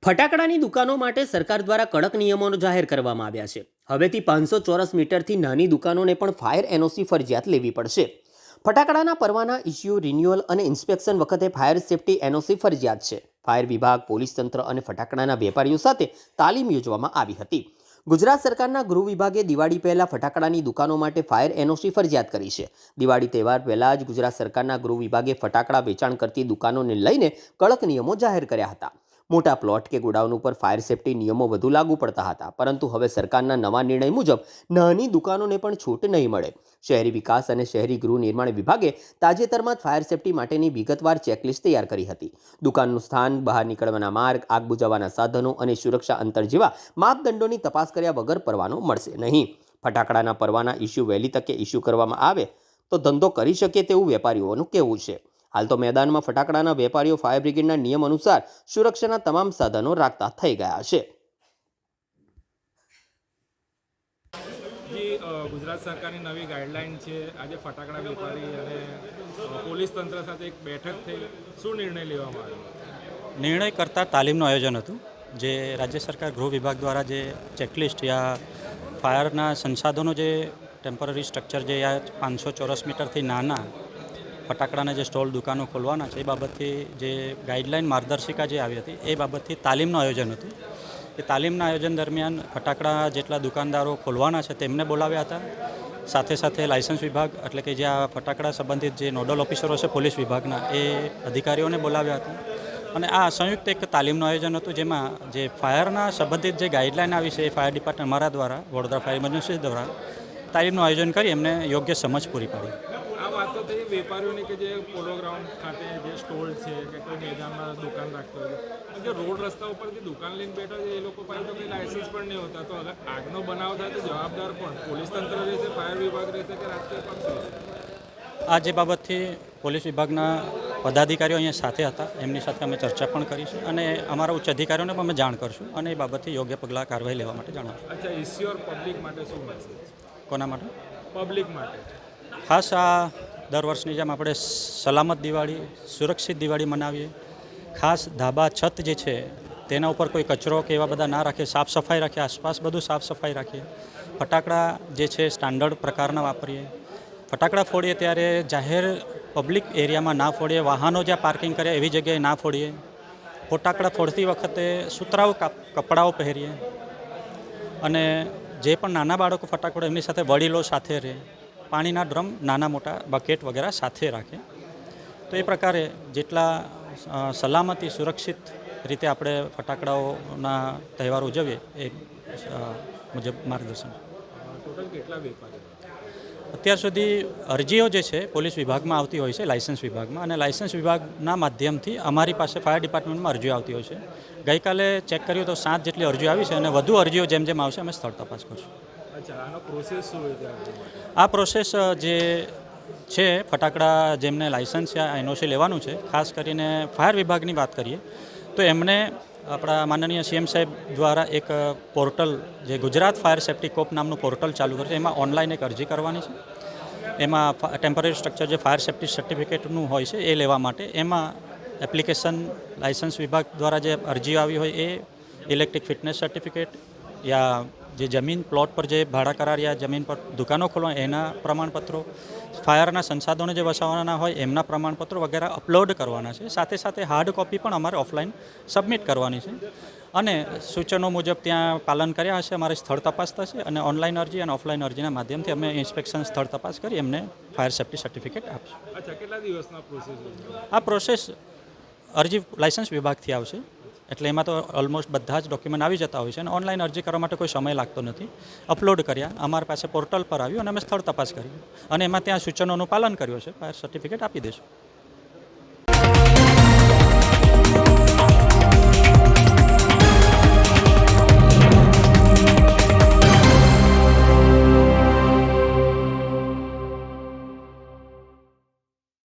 ફટાકડાની દુકાનો માટે સરકાર દ્વારા કડક નિયમો જાહેર કરવામાં આવ્યા છે. હવેથી 500 ચોરસ મીટરથી નાની દુકાનોને પણ ફાયર એનઓસી ફરજિયાત લેવી પડશે. ફટાકડાના પરવાના ઇસ્યુ, રિન્યુઅલ અને ઇન્સ્પેક્શન વખતે ફાયર સેફ્ટી એનઓસી ફરજિયાત છે. ફાયર વિભાગ, પોલીસ તંત્ર અને ફટાકડાના વેપારીઓ સાથે તાલીમ યોજવામાં આવી હતી. ગુજરાત સરકારના ગૃહ વિભાગે દિવાળી પહેલા ફટાકડાની દુકાનો માટે ફાયર એનઓસી ફરજિયાત કરી છે. દિવાળી તહેવાર પહેલા જ ગુજરાત સરકારના ગૃહ વિભાગે ફટાકડા વેચાણ કરતી દુકાનોને લઈને કડક નિયમો જાહેર કર્યા હતા. મોટા પ્લોટ કે ગોડાઉન ઉપર ફાયર સેફ્ટી નિયમો વધુ લાગુ પડતા હતા, પરંતુ હવે સરકારના નવા નિર્ણય મુજબ નાની દુકાનોને પણ છૂટ નહીં મળે. શહેરી વિકાસ અને શહેરી ગૃહ નિર્માણ વિભાગે તાજેતરમાં જ ફાયર સેફ્ટી માટેની વિગતવાર ચેકલિસ્ટ તૈયાર કરી હતી. દુકાનનું સ્થાન, બહાર નીકળવાના માર્ગ, આગ બુઝાવવાના સાધનો અને સુરક્ષા અંતર જેવા માપદંડોની તપાસ કર્યા વગર પરવાનો મળશે નહીં. ફટાકડાના પરવાના ઇસ્યુ વહેલી તકે ઇસ્યુ કરવામાં આવે તો ધંધો કરી શકે તેવું વેપારીઓનું કહેવું છે. હાલ તો મેદાનમાં ફટાકડાના વેપારીઓ ફાયર બ્રિગેડના નિયમ અનુસાર સુરક્ષાના તમામ સાધનો રાખતા થઈ ગયા છે. ગુજરાત સરકારની નવી ગાઈડલાઇન છે. આજે ફટાકડા વેપારી અને પોલીસ તંત્ર સાથે એક બેઠક થઈ. શું નિર્ણય લેવામાં આવ્યો? નિર્ણય કરતાં તાલીમનું આયોજન હતું, જે રાજ્ય સરકાર ગૃહ વિભાગ દ્વારા જે ચેકલિસ્ટ યા ફાયરના સંસાધનો, જે ટેમ્પરરી સ્ટ્રક્ચર, જે આ 500 ચોરસ મીટરથી નાના ફટાકડાના જે સ્ટોલ, દુકાનો ખોલવાના છે, એ બાબતથી જે ગાઈડલાઇન માર્ગદર્શિકા જે આવી હતી એ બાબતથી તાલીમનું આયોજન હતું. એ તાલીમના આયોજન દરમિયાન ફટાકડા જેટલા દુકાનદારો ખોલવાના છે તેમને બોલાવ્યા હતા. સાથે સાથે લાયસન્સ વિભાગ, એટલે કે જે આ ફટાકડા સંબંધિત જે નોડલ ઓફિસરો છે પોલીસ વિભાગના, એ અધિકારીઓને બોલાવ્યા હતા. અને આ સંયુક્ત એક તાલીમનું આયોજન હતું, જેમાં જે ફાયરના સંબંધિત જે ગાઈડલાઇન આવી છે એ ફાયર ડિપાર્ટમેન્ટ અમારા દ્વારા, વડોદરા ફાયર ઇમરજન્સી દ્વારા તાલીમનું આયોજન કરી એમને યોગ્ય સમજ પૂરી પાડી. આ વાત તો થઈ વેપારીઓની કે જે પોલો ગ્રાઉન્ડ ખાતે જે સ્ટોલ છે કે કોઈ મેદાનમાં દુકાન રાખતો હોય, જે રોડ રસ્તા ઉપરથી દુકાન લઈને બેઠો છે, એ લોકો પાસે તો કંઈ લાયસન્સ પણ નહીં હોતા. તો અગર આગનો બનાવ થાય તો જવાબદાર પણ પોલીસ તંત્ર રહેશે, ફાયર વિભાગ રહેશે કે રાજકીય પક્ષ રહેશે? આ જે બાબતથી પોલીસ વિભાગના પદાધિકારીઓ અહીંયા સાથે હતા, એમની સાથે અમે ચર્ચા પણ કરીશું અને અમારા ઉચ્ચ અધિકારીઓને પણ અમે જાણ કરશું અને એ બાબતથી યોગ્ય પગલાં કાર્યવાહી લેવા માટે જણાવશું. અચ્છા, ઇસ્યોર પબ્લિક માટે શું મેસેજ? કોના માટે? પબ્લિક માટે. ખાસ આ દર વર્ષની જેમ આપણે સલામત દિવાળી, સુરક્ષિત દિવાળી મનાવીએ. ખાસ ધાબા, છત જે છે તેના ઉપર કોઈ કચરો કે એવા બધા ના રાખીએ, સાફ સફાઈ રાખીએ, આસપાસ બધું સાફ સફાઈ રાખીએ. ફટાકડા જે છે સ્ટાન્ડર્ડ પ્રકારના વાપરીએ. ફટાકડા ફોડીએ ત્યારે જાહેર પબ્લિક એરિયામાં ના ફોડીએ, વાહનો જ્યાં પાર્કિંગ કરે એવી જગ્યાએ ના ફોડીએ. ફટાકડા ફોડતી વખતે સુતરાઉ કપડાઓ પહેરીએ અને જે પણ નાના બાળકો ફટાકડો, એમની સાથે વડીલો સાથે રહે. પાણીના ડ્રમ, નાના મોટા બકેટ વગેરે સાથે રાખે. તો એ પ્રકારે જેટલા સલામતી, સુરક્ષિત રીતે આપણે ફટાકડાઓના તહેવાર ઉજવીએ એ મુજબ માર્ગદર્શન. ટોટલ કેટલા વેપારી? અત્યાર સુધી અરજીઓ જે છે પોલીસ વિભાગમાં આવતી હોય છે, લાયસન્સ વિભાગમાં, અને લાયસન્સ વિભાગના માધ્યમથી અમારી પાસે ફાયર ડિપાર્ટમેન્ટમાં અરજીઓ આવતી હોય છે. ગઈકાલે ચેક કર્યું તો 7 જેટલી અરજીઓ આવી છે અને વધુ અરજીઓ જેમ જેમ આવશે અમે સ્થળ તપાસ કરશું. અચ્છા, આનો પ્રોસેસ શું હોય? આ પ્રોસેસ જે છે, ફટાકડા જેમને લાયસન્સ યા એનઓસી લેવાનું છે, ખાસ કરીને ફાયર વિભાગની વાત કરીએ તો એમને આપણા માનનીય સીએમ સાહેબ દ્વારા એક પોર્ટલ, જે ગુજરાત ફાયર સેફ્ટી કોપ નામનું પોર્ટલ ચાલુ કર્યું છે. એમાં ઓનલાઈન એક અરજી કરવાની છે. એમાં ટેમ્પરરી સ્ટ્રક્ચર, જે ફાયર સેફ્ટી સર્ટિફિકેટનું હોય છે એ લેવા માટે એમાં એપ્લિકેશન, લાયસન્સ વિભાગ દ્વારા જે અરજીઓ આવી હોય એ, ઇલેક્ટ્રિક ફિટનેસ સર્ટિફિકેટ, યા જે જમીન પ્લોટ પર જે ભાડા કરાર યા જમીન પર દુકાનો ખોલવા એના પ્રમાણપત્રો, ફાયરના સંસાધનો જે વસાવવાના હોય એમના પ્રમાણપત્રો વગેરે અપલોડ કરવાના છે. સાથે સાથે હાર્ડ કોપી પણ અમારે ઓફલાઈન સબમિટ કરવાની છે અને સૂચનો મુજબ ત્યાં પાલન કર્યા હશે અમારે સ્થળ તપાસ થશે અને ઓનલાઈન અરજી અને ઓફલાઈન અરજીના માધ્યમથી અમે ઇન્સ્પેક્શન, સ્થળ તપાસ કરી એમને ફાયર સેફ્ટી સર્ટિફિકેટ આપીશું. અચ્છા, કેટલા દિવસના પ્રોસેસ? આ પ્રોસેસ અરજી લાયસન્સ વિભાગથી આવશે, એટલે એમાં તો ઓલમોસ્ટ બધા જ ડોક્યુમેન્ટ આવી જતા હોય છે અને ઓનલાઈન અરજી કરવા માટે કોઈ સમય લાગતો નથી. અપલોડ કર્યા, અમારી પાસે પોર્ટલ પર આવ્યું અને અમે સ્થળ તપાસ કરી અને એમાં ત્યાં સૂચનોનું પાલન કર્યું છે, ફાયર સર્ટિફિકેટ આપી દઈશું.